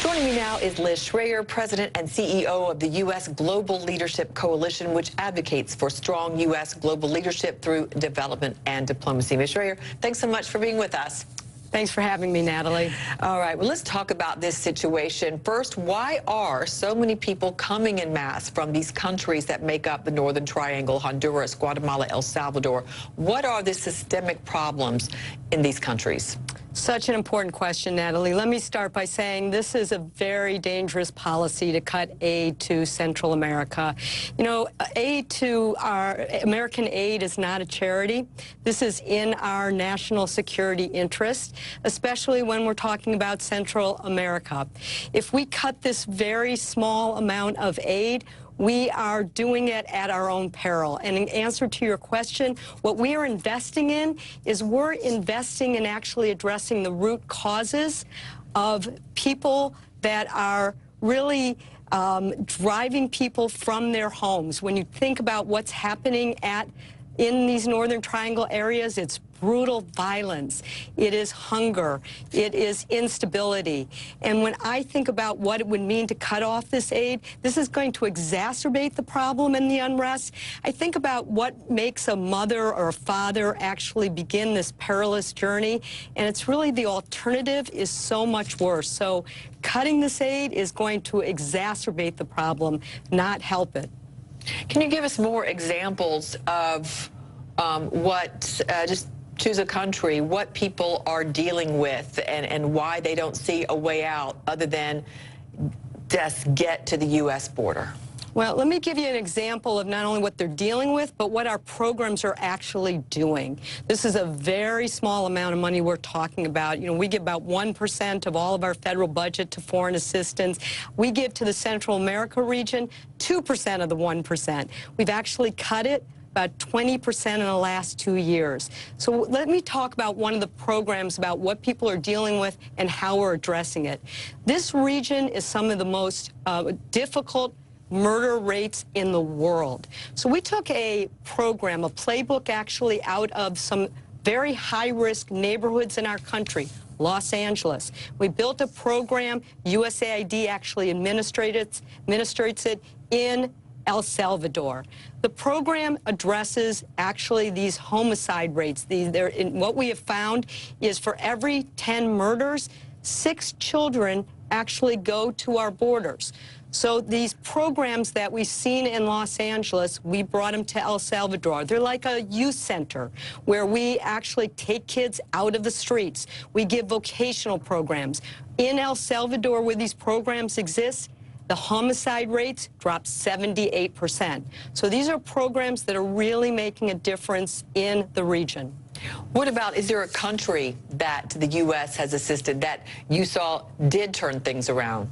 Joining me now is Liz Schrayer, President and CEO of the U.S. Global Leadership Coalition, which advocates for strong U.S. global leadership through development and diplomacy. Ms. Schrayer, thanks so much for being with us. Thanks for having me, Natalie. All right, well, let's talk about this situation. First, why are so many people coming en masse from these countries that make up the Northern Triangle, Honduras, Guatemala, El Salvador? What are the systemic problems in these countries? Such an important question, Natalie. Let me start by saying this is a very dangerous policy to cut aid to Central America. You know, American aid is not a charity. This is in our national security interest, especially when we're talking about Central America. If we cut this very small amount of aid, we are doing it at our own peril. And in answer to your question, what we are investing in is we're investing in actually addressing the root causes of people that are really driving people from their homes. When you think about what's happening in these Northern Triangle areas, it's brutal violence, it is hunger, it is instability. And when I think about what it would mean to cut off this aid, this is going to exacerbate the problem and the unrest. I think about what makes a mother or a father actually begin this perilous journey, and it's really the alternative is so much worse. So cutting this aid is going to exacerbate the problem, not help it. Can you give us more examples of just choose a country, what people are dealing with and why they don't see a way out other than just get to the U.S. border? Well, let me give you an example of not only what they're dealing with, but what our programs are actually doing. This is a very small amount of money we're talking about. You know, we give about 1% of all of our federal budget to foreign assistance. We give to the Central America region 2% of the 1%. We've actually cut it about 20% in the last 2 years. So let me talk about one of the programs about what people are dealing with and how we're addressing it. This region is some of the most difficult murder rates in the world. So we took a program, a playbook actually out of some very high-risk neighborhoods in our country, Los Angeles. We built a program, USAID actually administrates it in El Salvador. The program addresses actually these homicide rates. What we have found is for every 10 murders, 6 children actually go to our borders. So these programs that we've seen in Los Angeles, we brought them to El Salvador. They're like a youth center where we actually take kids out of the streets. We give vocational programs. In El Salvador, where these programs exist, the homicide rates dropped 78%. So these are programs that are really making a difference in the region. What about, is there a country that the U.S. has assisted that you saw did turn things around?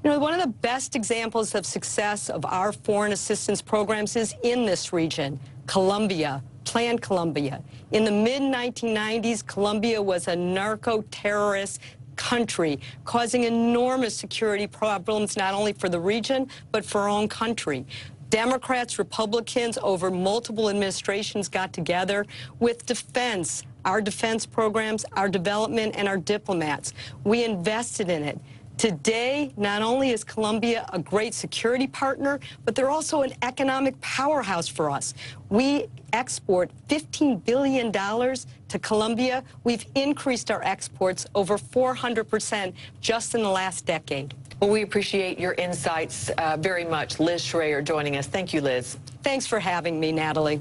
You know, one of the best examples of success of our foreign assistance programs is in this region, Colombia, Plan Colombia. In the mid-1990s, Colombia was a narco-terrorist country, causing enormous security problems not only for the region, but for our own country. Democrats, Republicans, over multiple administrations got together with defense, our defense programs, our development, and our diplomats. We invested in it. Today, not only is Colombia a great security partner, but they're also an economic powerhouse for us. We export $15 billion to Colombia. We've increased our exports over 400% just in the last decade. Well, we appreciate your insights very much. Liz Schrayer joining us. Thank you, Liz. Thanks for having me, Natalie.